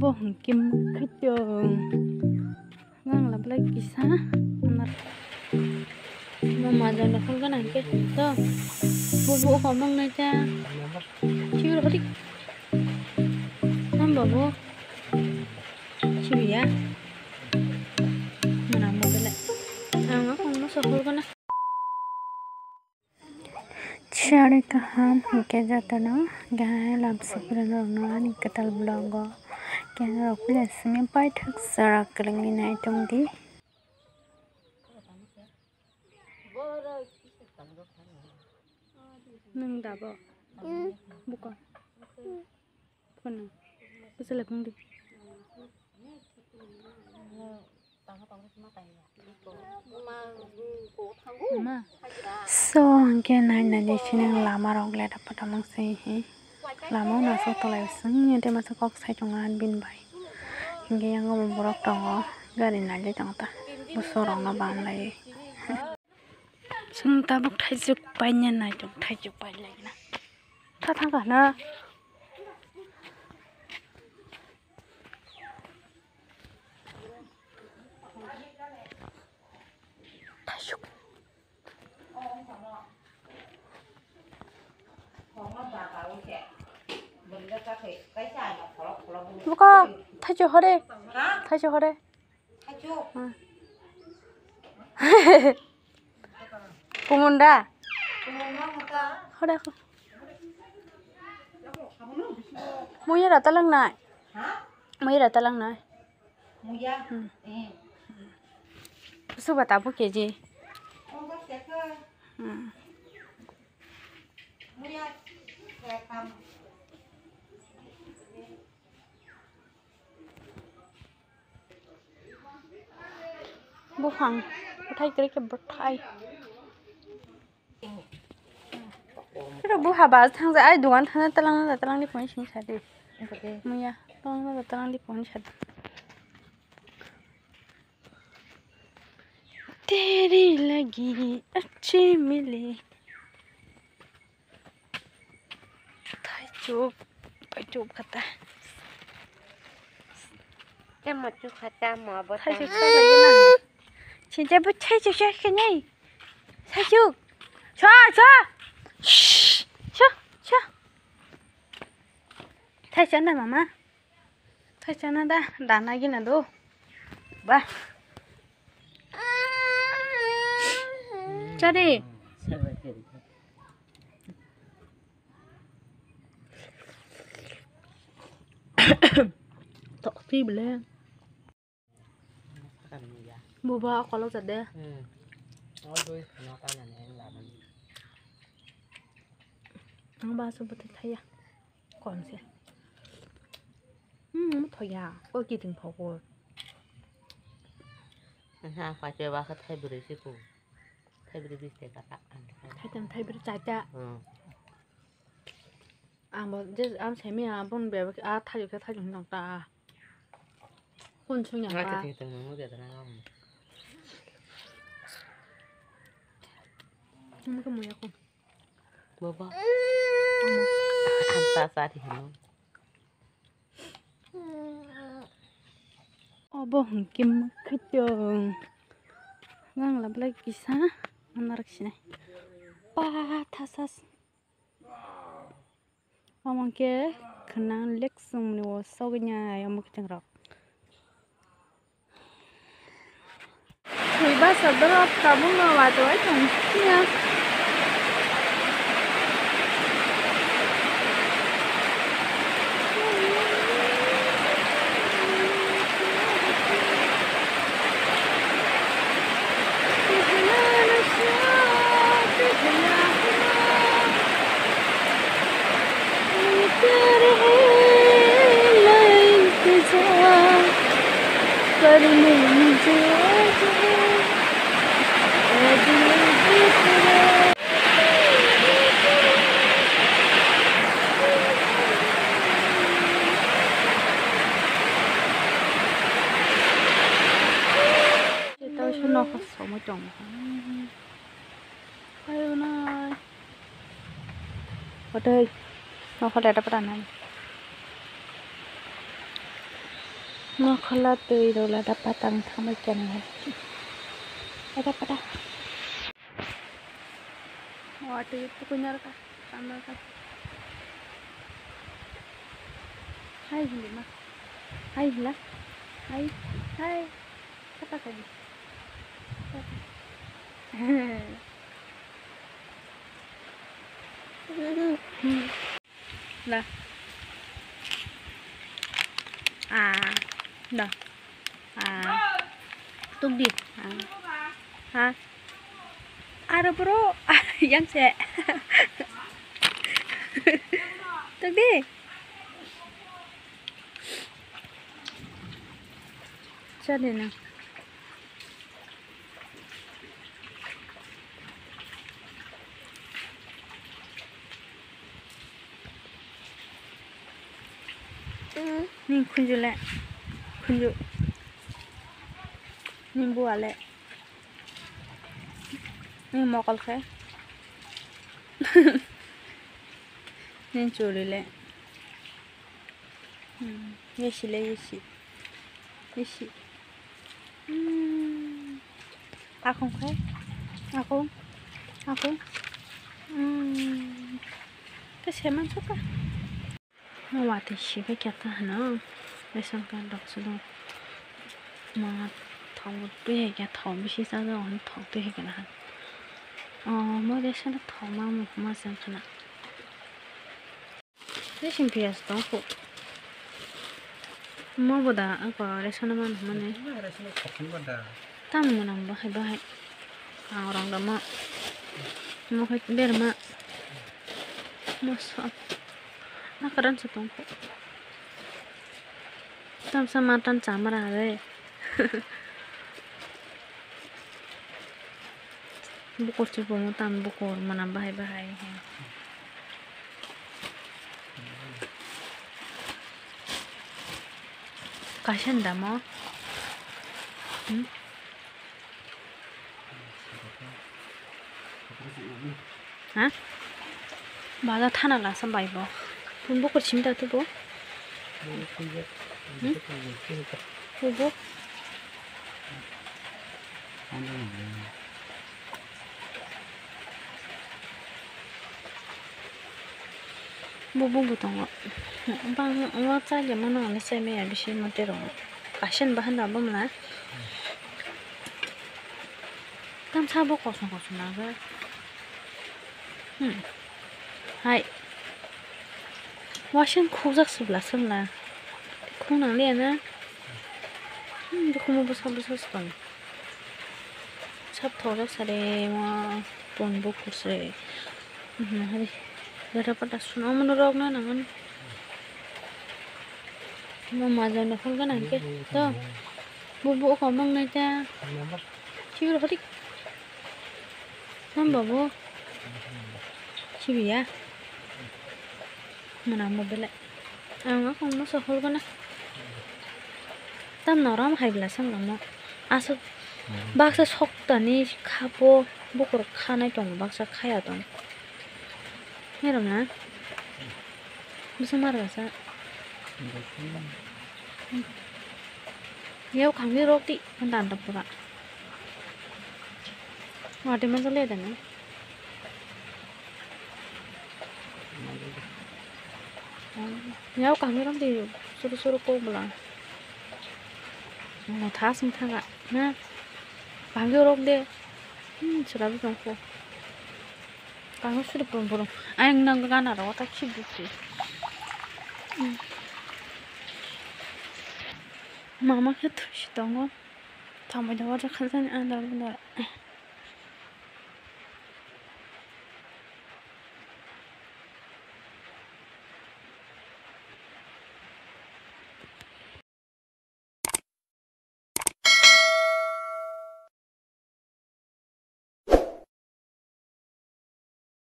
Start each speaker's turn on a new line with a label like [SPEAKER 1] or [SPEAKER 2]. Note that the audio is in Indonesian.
[SPEAKER 1] bông kim khách trường ngang là lấy kisa mặt mà giờ nó không có này kia đó bộ bộ phòng bông này cha chưa được đi năm bảo bộ chưa bị á mà làm một cái này nó không nó sợ hơn con á Cari kaham ke jata no gahe lam sikran no ani katal blongo ke ro place me pai thak sara klingi nai tong di nang da bo bukan bukan bisa lekung di so ke nai na de chinang lama rong le da patamang sei hi lama na so tolai sing ni de ma so kok sai chongan bin bai nge yang ngom borok tongo gari na le tang ta bu so rong na ban lai sung ta buk thai juk pai nya nai juk thai juk pai lai na ta thang ka na Buka, thay cho hết đi. Thay cho hết đi. Pumunda. Hết đây không? Mua gì đã ta lăng này? Mua gì đã ta lăng này? Mua gì? Số bà tao bút cái gì? Bố Hoàng, bố thay cái bố thay. Cái đó bố hà bà thằng dạy ai đuổi thằng ta lăng đi phun xin sạch đi. Mày à, ta lăng đi phun sạch. तेरी लगी अच्छी मिली thái chụp khata
[SPEAKER 2] cái một chút khata mà bớt
[SPEAKER 1] thái chụp sao vậy nè chị cho bớt thái chụp sao cái này thái chụp cho thái chụp này mama thái chụp này đã đàn này cái đâu ba cho đi tọ phi bể mua ba có lâu giật đấy tháng ba số bớt thấy à còn gì thôi à có gì tình phổ rồi
[SPEAKER 2] ha phải chơi ba cái thay bự chứ cô thay bự biết thế cả
[SPEAKER 1] thay bự trái cha mà chứ ăn xem mi bọn bé thay được thay chúng ta hôn chung nhà ba không có mùi không
[SPEAKER 2] bơ bơ ăn xa thì không
[SPEAKER 1] bông kim khách trường ngang là lấy kisa ăn rắc này ba thasas mong kia khả lek sung nhiều sau cái nhà em một chân rọc thì ba sợ đó cả bốn người vào tuổi thằng nha nó có số một chồng hay nó ở đây nó có đẹp đàn này Makala tui rola dapat tang thamai kenai. Ada pada. Waktu itu kunyar ka, tambah ka. Hai hindi ma. Hai lah. Hai. Hai. Apa tadi? Lah. Dah. Tugdit. Ada bro. Yang saya. Tugdit. Jadi na. Ni kunju le. Kunju. Ni buah le. Ni mokal ke. Ni curi le. Yeshi le yeshi. Yeshi. Aku ke. Aku. Keseman suka. Wati shiva kata na. Lesan kan dok sudah. Ma thong tu he kya thong bisi sa do han thong tu he kana. Mo lesan thong ma san kana. Lesan pias dong ko. Mo boda ako lesan man mane. Tam mo nang bahai. Orang dama. Mo kai berma. Masa. Nakaran sa tong ko. Tam sa matan chamara re. Bukor cipu mo tam bukor mana bahai. Kasian dah mo. Hah? Bala thana la sambai bo. Bukor chimda tu bo. Bo. Bubu tong. Bang wa cha le mana ne sai me ya bishi mo te ro. Kasian bahan da bo mana. Tam sa bo koson na ga. Hai. Washin khuzak subla samla. Khung nang le na. Khung mo sa spang. Sab thorak sare ma pon bo kusre. Hari. Dara pada suno mon rog na nangan. Mo maja na khul ga nang ke. To. Bubu ko mang na ta. Chiru hadi. Nam babu. Chibiya. Mana mo bela. Anga ko mo sa hol ga na. Tam noram hai bla sam mo. Asu baksa sokta ni khabo bukor khanai tong baksa khaya tong. Meron na. Bisa marga sa. Yau kami roti andan ta pura. Wati man le da na. Yau kami roti suru ko bula. Mo thas mi thaga na. Kami rok de. Surabi tong ko. Kami sudah pun ayang nang gana ro ta chibuti. Mama ke tush tongo. Tamai da wa khalsan andar.